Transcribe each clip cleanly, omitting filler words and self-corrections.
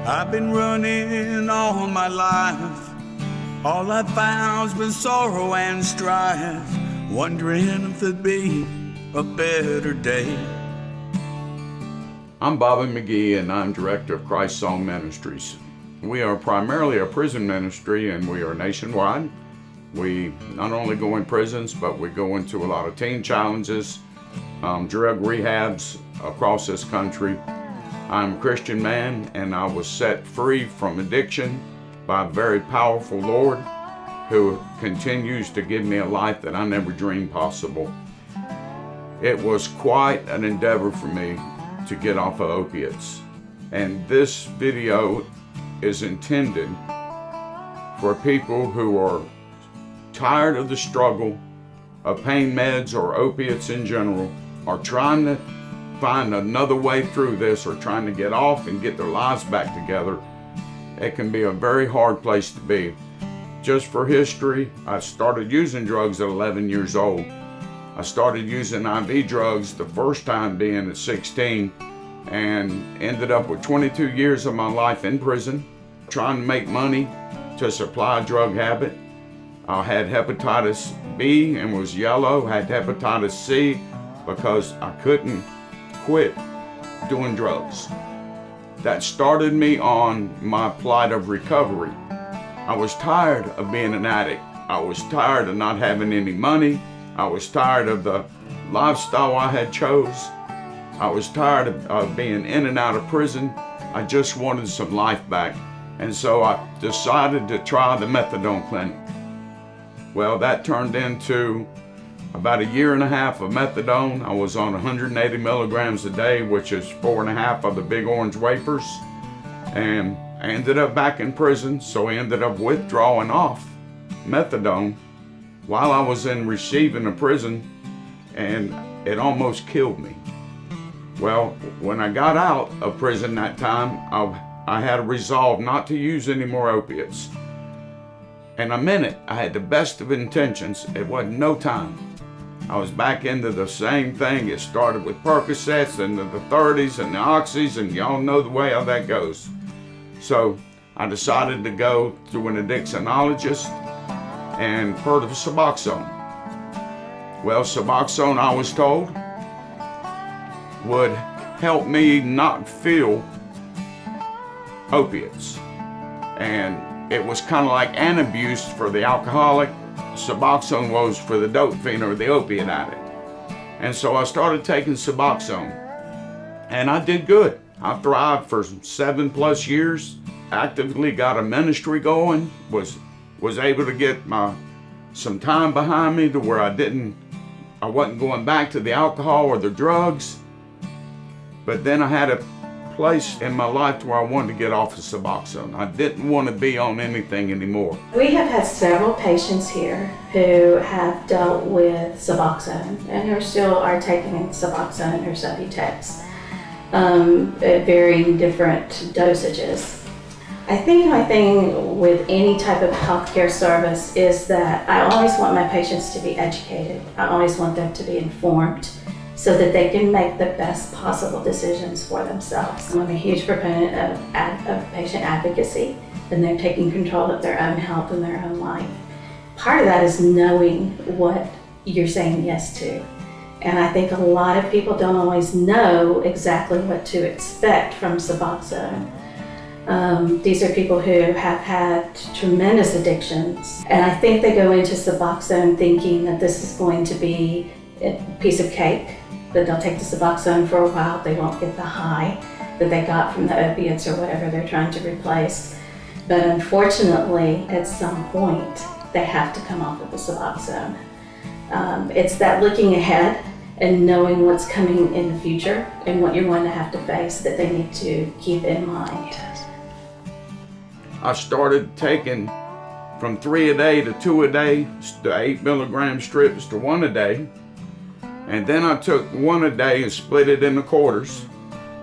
I've been running all my life. All I've found's been sorrow and strife, wondering if there'd be a better day. I'm Bobby McGee, and I'm director of ChristSong Ministries. We are primarily a prison ministry, and we are nationwide. We not only go in prisons, but we go into a lot of teen challenges, drug rehabs across this country. I'm a Christian man, and I was set free from addiction by a very powerful Lord who continues to give me a life that I never dreamed possible. It was quite an endeavor for me to get off of opiates. And this video is intended for people who are tired of the struggle of pain meds or opiates in general, are trying to find another way through this, or trying to get off and get their lives back together. It can be a very hard place to be. Just for history, I started using drugs at 11 years old. I started using IV drugs the first time being at 16, and ended up with 22 years of my life in prison, trying to make money to supply a drug habit. I had hepatitis B and was yellow, had hepatitis C because I couldn't quit doing drugs. That started me on my plight of recovery. I was tired of being an addict. I was tired of not having any money. I was tired of the lifestyle I had chose. I was tired of being in and out of prison. I just wanted some life back. And so I decided to try the methadone clinic. Well, that turned into about a year and a half of methadone. I was on 180 milligrams a day, which is 4.5 of the big orange wafers. And I ended up back in prison, so I ended up withdrawing off methadone while I was in receiving a prison, and it almost killed me. Well, when I got out of prison that time, I had a resolve not to use any more opiates. And I meant it. I had the best of intentions. It wasn't no time. I was back into the same thing. It started with Percocets and the 30s and the Oxys, and y'all know the way how that goes. So I decided to go through an addictionologist and heard of Suboxone. Well, Suboxone, I was told, would help me not feel opiates. And it was kind of like Antabuse for the alcoholic. Suboxone was for the dope fiend or the opiate addict. And so I started taking Suboxone, and I did good. I thrived for 7+ years, actively got a ministry going, was able to get some time behind me to where I wasn't going back to the alcohol or the drugs. But then I had a place in my life to where I wanted to get off of Suboxone. I didn't want to be on anything anymore. We have had several patients here who have dealt with Suboxone and who still are taking Suboxone or Subutex at varying different dosages. I think my thing with any type of healthcare service is that I always want my patients to be educated. I always want them to be informed, so that they can make the best possible decisions for themselves. I'm a huge proponent of patient advocacy, and they're taking control of their own health and their own life. Part of that is knowing what you're saying yes to. And I think a lot of people don't always know exactly what to expect from Suboxone. These are people who have had tremendous addictions, and I think they go into Suboxone thinking that this is going to be a piece of cake, that they'll take the Suboxone for a while, they won't get the high that they got from the opiates or whatever they're trying to replace. But unfortunately, at some point, they have to come off of the Suboxone. It's that looking ahead and knowing what's coming in the future and what you're going to have to face that they need to keep in mind. I started taking from 3 a day to 2 a day, to 8 milligram strips to 1 a day. And then I took 1 a day and split it into quarters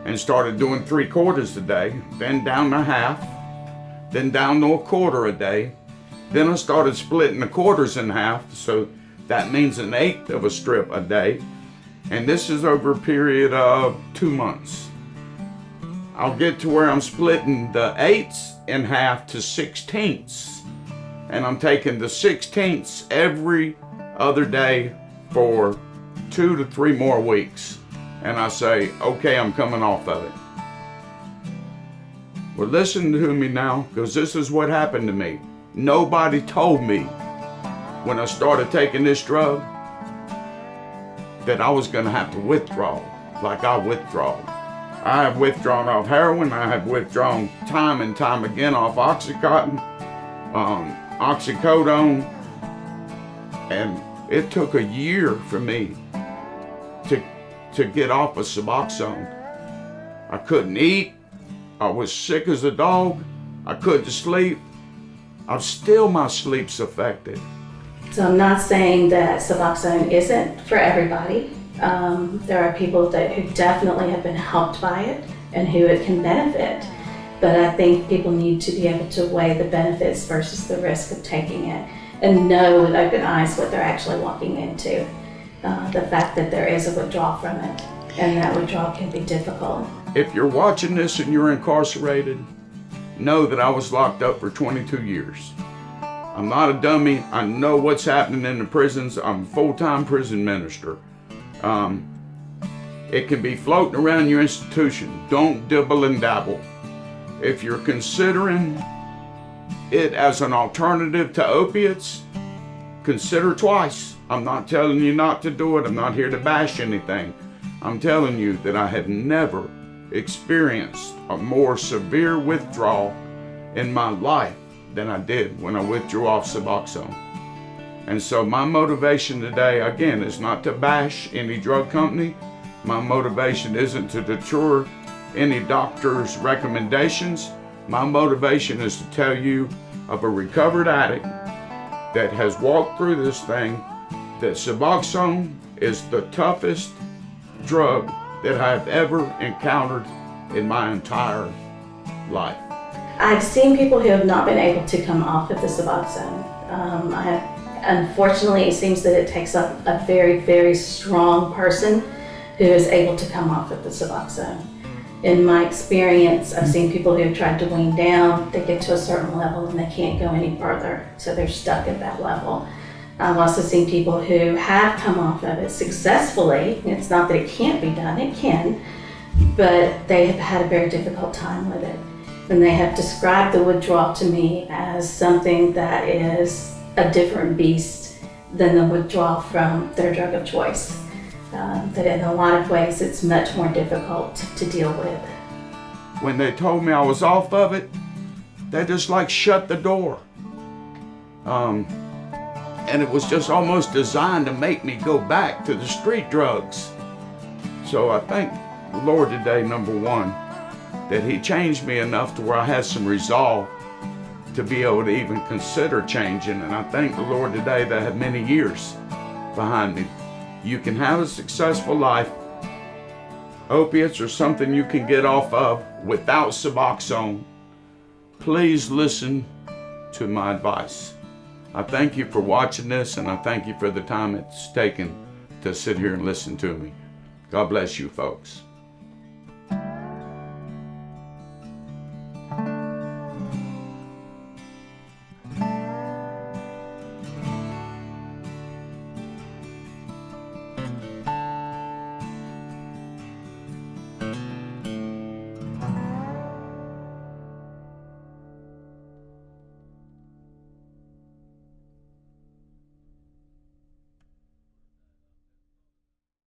and started doing 3 quarters a day, then down to half, then down to a quarter a day. Then I started splitting the quarters in half, so that means 1/8 of a strip a day. And this is over a period of 2 months. I'll get to where I'm splitting the 8ths in half to 16ths. And I'm taking the 16ths every other day for 2 to 3 more weeks. And I say, okay, I'm coming off of it. Well, listen to me now, because this is what happened to me. Nobody told me when I started taking this drug that I was going to have to withdraw like I withdraw. I have withdrawn off heroin. I have withdrawn time and time again off Oxycontin, oxycodone, and it took a year for me to get off of Suboxone. I couldn't eat. I was sick as a dog. I couldn't sleep. My sleep's affected. So I'm not saying that Suboxone isn't for everybody. There are people who definitely have been helped by it and who it can benefit. But I think people need to be able to weigh the benefits versus the risk of taking it and know with open eyes what they're actually walking into. The fact that there is a withdrawal from it, and that withdrawal can be difficult. If you're watching this and you're incarcerated, know that I was locked up for 22 years. I'm not a dummy. I know what's happening in the prisons. I'm a full-time prison minister. It can be floating around your institution. Don't dibble and dabble. If you're considering it as an alternative to opiates, consider twice. I'm not telling you not to do it. I'm not here to bash anything. I'm telling you that I have never experienced a more severe withdrawal in my life than I did when I withdrew off Suboxone. And so my motivation today, again, is not to bash any drug company. My motivation isn't to deter any doctor's recommendations. My motivation is to tell you of a recovered addict that has walked through this thing, that Suboxone is the toughest drug that I've ever encountered in my entire life. I've seen people who have not been able to come off of the Suboxone. Unfortunately, it seems that it takes a very, very strong person who is able to come off of the Suboxone. In my experience, I've seen people who have tried to wean down, they get to a certain level and they can't go any further, so they're stuck at that level. I've also seen people who have come off of it successfully. It's not that it can't be done, it can, but they have had a very difficult time with it. And they have described the withdrawal to me as something that is a different beast than the withdrawal from their drug of choice. That in a lot of ways it's much more difficult to deal with. When they told me I was off of it, they just like shut the door. And it was just almost designed to make me go back to the street drugs. So I thank the Lord today, number one, that He changed me enough to where I had some resolve to be able to even consider changing. And I thank the Lord today that I have many years behind me. You can have a successful life. Opiates are something you can get off of without Suboxone. Please listen to my advice. I thank you for watching this, and I thank you for the time it's taken to sit here and listen to me. God bless you, folks.